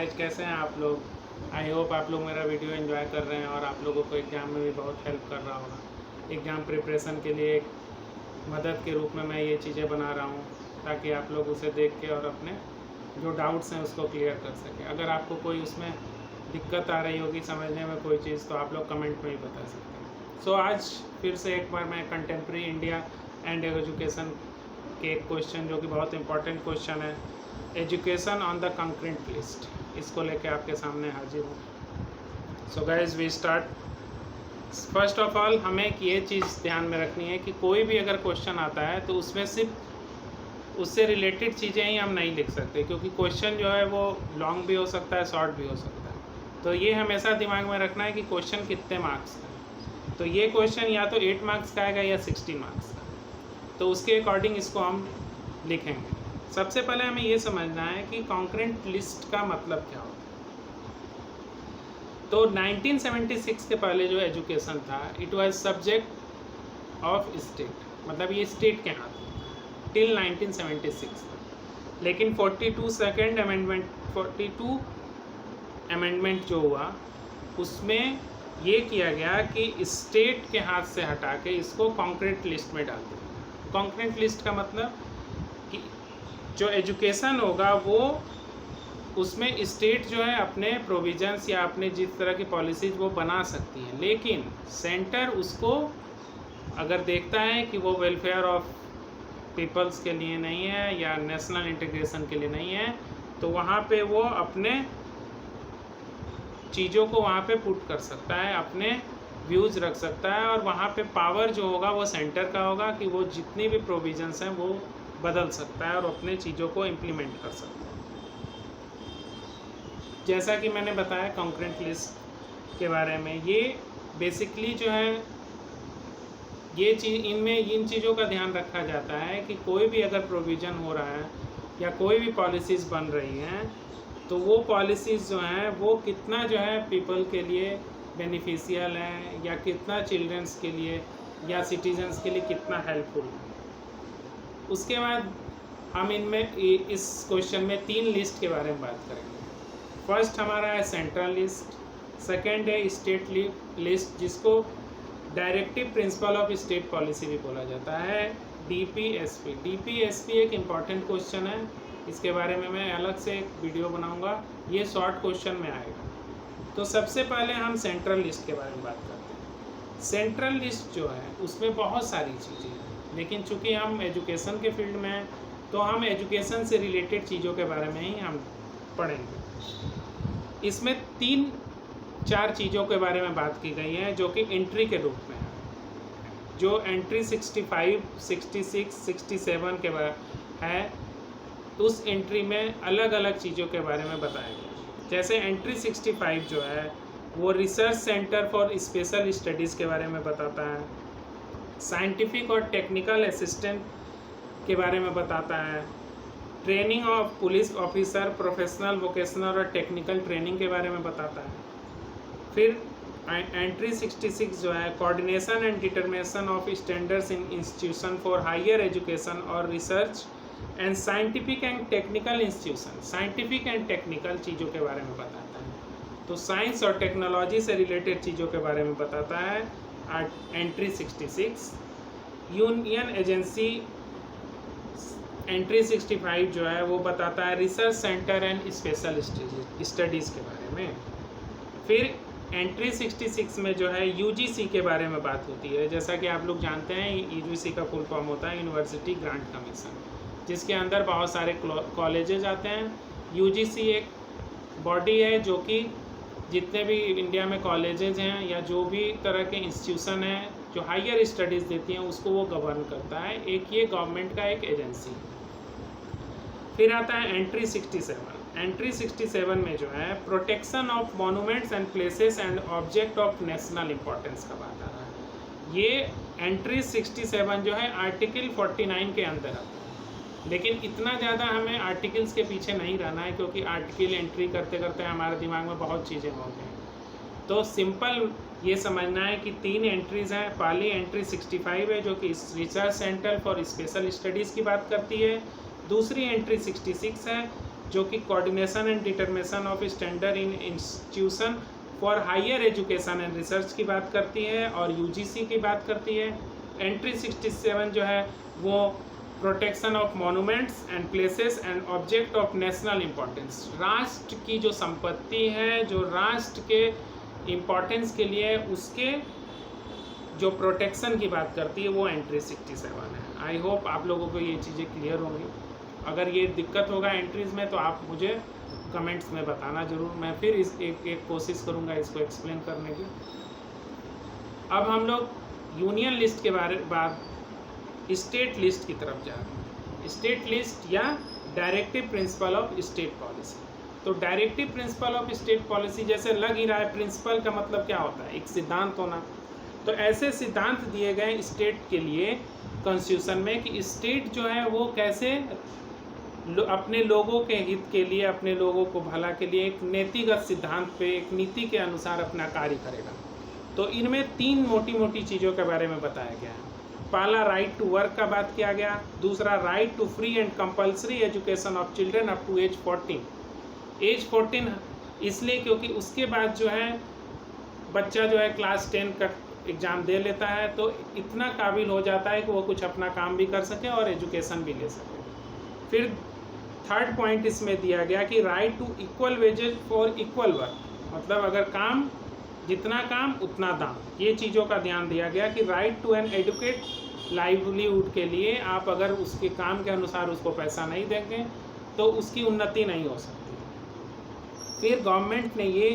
Guys, कैसे हैं आप लोग। आई होप आप लोग मेरा वीडियो एंजॉय कर रहे हैं और आप लोगों को एग्ज़ाम में भी बहुत हेल्प कर रहा होगा। एग्ज़ाम प्रिपरेशन के लिए एक मदद के रूप में मैं ये चीज़ें बना रहा हूँ ताकि आप लोग उसे देख के और अपने जो डाउट्स हैं उसको क्लियर कर सकें। अगर आपको कोई उसमें दिक्कत आ रही होगी समझने में कोई चीज़, तो आप लोग कमेंट में ही बता सकते हैं। सो आज फिर से एक बार मैं कंटेम्प्रेरी इंडिया एंड एजुकेशन के एक क्वेश्चन जो कि बहुत इंपॉर्टेंट क्वेश्चन है, education on the concurrent list, इसको लेके आपके सामने हाजिर हूँ। So guys we start. First of all हमें ये चीज़ ध्यान में रखनी है कि कोई भी अगर क्वेश्चन आता है तो उसमें सिर्फ उससे रिलेटेड चीज़ें ही हम नहीं लिख सकते, क्योंकि क्वेश्चन जो है वो लॉन्ग भी हो सकता है, शॉर्ट भी हो सकता है। तो ये हमेशा दिमाग में रखना है कि क्वेश्चन कितने मार्क्स का है। तो ये क्वेश्चन या तो 8 मार्क्स का आएगा या 16 मार्क्स का, तो उसके अकॉर्डिंग इसको हम लिखेंगे। सबसे पहले हमें ये समझना है कि कॉन्करेंट लिस्ट का मतलब क्या होता है। तो 1976 के पहले जो एजुकेशन था, it was subject of state, मतलब ये स्टेट के हाथ में था टिल 1976। लेकिन 42 अमेंडमेंट जो हुआ उसमें ये किया गया कि स्टेट के हाथ से हटा के इसको कॉन्करेंट लिस्ट में डाल दिया। कॉन्करेंट लिस्ट का मतलब कि जो एजुकेशन होगा वो उसमें स्टेट जो है अपने प्रोविजंस या अपने जिस तरह की पॉलिसीज़ वो बना सकती है, लेकिन सेंटर उसको अगर देखता है कि वो वेलफेयर ऑफ पीपल्स के लिए नहीं है या नेशनल इंटीग्रेशन के लिए नहीं है, तो वहाँ पे वो अपने चीज़ों को वहाँ पे पुट कर सकता है, अपने व्यूज़ रख सकता है, और वहाँ पे पावर जो होगा वो सेंटर का होगा कि वो जितनी भी प्रोविजंस हैं वो बदल सकता है और अपने चीज़ों को इम्प्लीमेंट कर सकता है। जैसा कि मैंने बताया कॉन्करेंट लिस्ट के बारे में, ये बेसिकली जो है ये चीज़ इन चीज़ों का ध्यान रखा जाता है कि कोई भी अगर प्रोविज़न हो रहा है या कोई भी पॉलिसीज़ बन रही हैं, तो वो पॉलिसीज़ जो हैं वो कितना जो है पीपल के लिए बेनिफिशियल है या कितना चिल्ड्रंस के लिए या सिटीजन्स के लिए कितना हेल्पफुल है। उसके बाद हम इनमें इस क्वेश्चन में 3 लिस्ट के बारे में बात करेंगे। फर्स्ट हमारा है सेंट्रल लिस्ट, सेकंड है स्टेट लिस्ट जिसको directive principle of state policy भी बोला जाता है, डीपीएसपी। डीपीएसपी एक इम्पॉर्टेंट क्वेश्चन है, इसके बारे में मैं अलग से एक वीडियो बनाऊंगा, ये शॉर्ट क्वेश्चन में आएगा। तो सबसे पहले हम सेंट्रल लिस्ट के बारे में बात करते हैं। सेंट्रल लिस्ट जो है उसमें बहुत सारी चीज़ें हैं, लेकिन चूँकि हम एजुकेशन के फील्ड में हैं तो हम एजुकेशन से रिलेटेड चीज़ों के बारे में ही हम पढ़ेंगे। इसमें 3-4 चीज़ों के बारे में बात की गई है जो कि एंट्री के रूप में है। जो एंट्री 65, 66, 67 के बारे है, तो उस एंट्री में अलग अलग चीज़ों के बारे में बताया गया। जैसे एंट्री 65 जो है वो research centre for special studies के बारे में बताता है, साइंटिफिक और टेक्निकल असिस्टेंट के बारे में बताता है, training of police officer, professional, vocational और टेक्निकल ट्रेनिंग के बारे में बताता है। फिर एंट्री 66 जो है coordination and determination of standards in institution for higher education और research and scientific and technical institution, scientific and technical चीज़ों के बारे में बताता है। तो साइंस और टेक्नोलॉजी से रिलेटेड चीज़ों के बारे में बताता है एंट्री 66। यूनियन एजेंसी एंट्री 65 जो है वो बताता है research centre and special studies के बारे में। फिर एंट्री 66 में जो है यूजीसी के बारे में बात होती है। जैसा कि आप लोग जानते हैं यूजीसी का फुल फॉर्म होता है यूनिवर्सिटी ग्रांट कमीशन, जिसके अंदर बहुत सारे कॉलेजेस आते हैं। यूजीसी एक बॉडी है जो कि जितने भी इंडिया में कॉलेजेस हैं या जो भी तरह के इंस्टीट्यूशन हैं जो हायर स्टडीज़ देती हैं उसको वो गवर्न करता है। एक ये गवर्नमेंट का एक एजेंसी। फिर आता है एंट्री 67। एंट्री 67 में जो है protection of monuments and places and object of national importance का बात आ रहा है। ये एंट्री 67 जो है आर्टिकल 49 के अंदर आता है, लेकिन इतना ज़्यादा हमें आर्टिकल्स के पीछे नहीं रहना है, क्योंकि आर्टिकल एंट्री करते करते हमारे दिमाग में बहुत चीज़ें होती हैं। तो सिंपल ये समझना है कि 3 एंट्रीज़ हैं। पहली एंट्री 65 है जो कि research centre for special studies की बात करती है। दूसरी एंट्री 66 है जो कि coordination and determination of standard in institution for higher education and research की बात करती है और यूजीसी की बात करती है। एंट्री 67 जो है वो protection of monuments and places and object of national importance, राष्ट्र की जो संपत्ति है, जो राष्ट्र के इम्पोर्टेंस के लिए उसके जो प्रोटेक्शन की बात करती है, वो एंट्री 67 है। आई होप आप लोगों को ये चीज़ें क्लियर होंगी। अगर ये दिक्कत होगा एंट्रीज़ में तो आप मुझे कमेंट्स में बताना ज़रूर, मैं फिर इस एक कोशिश करूँगा इसको एक्सप्लेन करने की। अब हम लोग यूनियन लिस्ट के बाद स्टेट लिस्ट की तरफ जा रहे हैं। स्टेट लिस्ट या directive principle of state policy. तो directive principle of state policy जैसे लग ही रहा है, प्रिंसिपल का मतलब क्या होता है, एक सिद्धांत होना। तो ऐसे सिद्धांत दिए गए स्टेट के लिए कॉन्स्टिट्यूशन में कि स्टेट जो है वो कैसे अपने लोगों के हित के लिए, अपने लोगों को भला के लिए एक नीतिगत सिद्धांत पे, एक नीति के अनुसार अपना कार्य करेगा। तो इनमें 3 मोटी मोटी चीज़ों के बारे में बताया गया है। पहला राइट टू वर्क का बात किया गया, दूसरा right to free and compulsory education of children up to age 14। Age 14 इसलिए क्योंकि उसके बाद जो है बच्चा जो है क्लास 10 का एग्ज़ाम दे लेता है तो इतना काबिल हो जाता है कि वो कुछ अपना काम भी कर सके और एजुकेशन भी ले सके। फिर थर्ड पॉइंट इसमें दिया गया कि right to equal wages for equal work, मतलब अगर काम जितना काम उतना दाम, ये चीज़ों का ध्यान दिया गया कि right to an adequate livelihood के लिए आप अगर उसके काम के अनुसार उसको पैसा नहीं देंगे तो उसकी उन्नति नहीं हो सकती। फिर गवर्नमेंट ने ये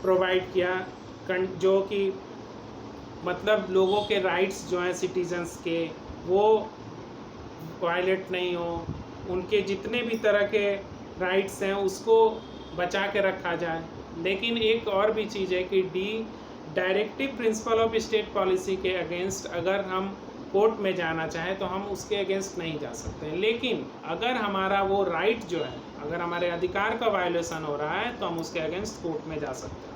प्रोवाइड किया जो कि मतलब लोगों के राइट्स जो हैं सिटीजन्स के वो वायलेट नहीं हो, उनके जितने भी तरह के राइट्स हैं उसको बचा के रखा जाए। लेकिन एक और भी चीज़ है कि directive principle of state policy के अगेंस्ट अगर हम कोर्ट में जाना चाहें तो हम उसके अगेंस्ट नहीं जा सकते। लेकिन अगर हमारा वो राइट जो है, अगर हमारे अधिकार का वायोलेशन हो रहा है तो हम उसके अगेंस्ट कोर्ट में जा सकते हैं।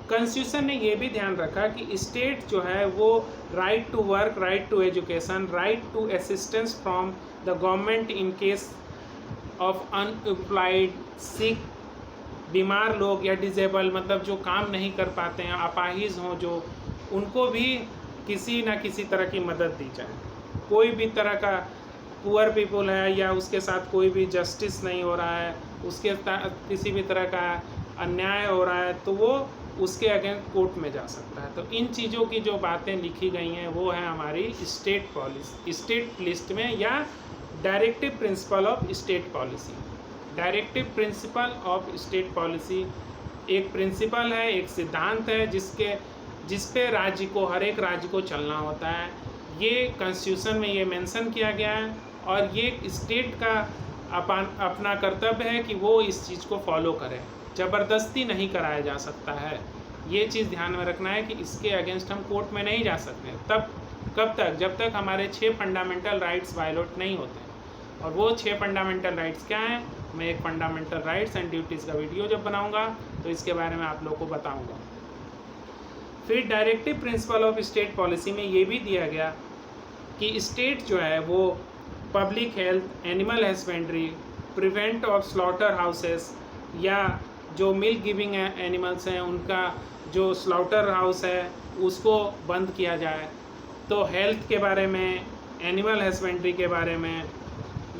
कॉन्स्टिट्यूशन ने ये भी ध्यान रखा कि स्टेट जो है वो right to work, right to education, right to assistance from the government in case of unemployed, sick, बीमार लोग या डिजेबल, मतलब जो काम नहीं कर पाते हैं, अपाहिज हों जो, उनको भी किसी ना किसी तरह की मदद दी जाए। कोई भी तरह का पुअर पीपल है या उसके साथ कोई भी जस्टिस नहीं हो रहा है, उसके किसी भी तरह का अन्याय हो रहा है तो वो उसके अगेंस्ट कोर्ट में जा सकता है। तो इन चीज़ों की जो बातें लिखी गई हैं वो है हमारी स्टेट पॉलिसी, स्टेट लिस्ट में, या directive principle of state policy. Directive principle of state policy एक प्रिंसिपल है, एक सिद्धांत है जिस पे राज्य को, हर एक राज्य को चलना होता है। ये कॉन्स्टिट्यूशन में ये मेंशन किया गया है और ये स्टेट का अपना कर्तव्य है कि वो इस चीज़ को फॉलो करे, ज़बरदस्ती नहीं कराया जा सकता है। ये चीज़ ध्यान में रखना है कि इसके अगेंस्ट हम कोर्ट में नहीं जा सकते। तब कब तक? जब तक हमारे 6 फंडामेंटल राइट्स वायलेट नहीं होते। और वो 6 फंडामेंटल राइट्स क्या हैं? मैं एक फंडामेंटल राइट्स एंड ड्यूटीज़ का वीडियो जब बनाऊंगा तो इसके बारे में आप लोग को बताऊंगा। फिर directive principle of state policy में ये भी दिया गया कि स्टेट जो है वो public health, animal husbandry, prevent of slaughter houses, या जो मिल्क गिविंग एनिमल्स हैं उनका जो स्लॉटर हाउस है उसको बंद किया जाए। तो हेल्थ के बारे में, एनिमल हस्बेंड्री के बारे में,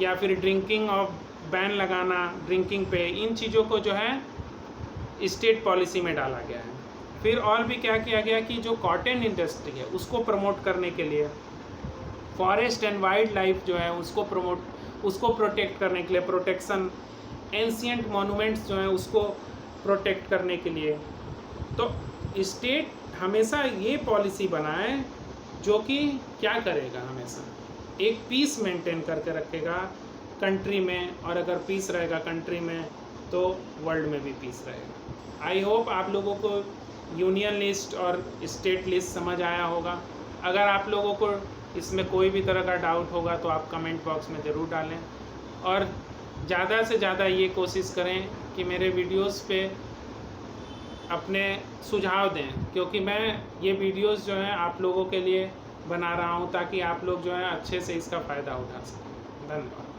या फिर ड्रिंकिंग ऑफ बैन लगाना ड्रिंकिंग पे, इन चीज़ों को जो है स्टेट पॉलिसी में डाला गया है। फिर और भी क्या किया गया कि जो कॉटन इंडस्ट्री है उसको प्रमोट करने के लिए, फॉरेस्ट एंड वाइल्ड लाइफ जो है उसको प्रोटेक्ट करने के लिए, प्रोटेक्शन, एंशिएंट मॉन्यूमेंट्स जो हैं उसको प्रोटेक्ट करने के लिए। तो स्टेट हमेशा ये पॉलिसी बनाए जो कि क्या करेगा, हमेशा एक पीस मेंटेन करके रखेगा कंट्री में, और अगर पीस रहेगा कंट्री में तो वर्ल्ड में भी पीस रहेगा। आई होप आप लोगों को यूनियन लिस्ट और स्टेट लिस्ट समझ आया होगा। अगर आप लोगों को इसमें कोई भी तरह का डाउट होगा तो आप कमेंट बॉक्स में ज़रूर डालें, और ज़्यादा से ज़्यादा ये कोशिश करें कि मेरे वीडियोस पे अपने सुझाव दें, क्योंकि मैं ये वीडियोस जो हैं आप लोगों के लिए बना रहा हूँ ताकि आप लोग जो है अच्छे से इसका फ़ायदा उठा सकें। धन्यवाद।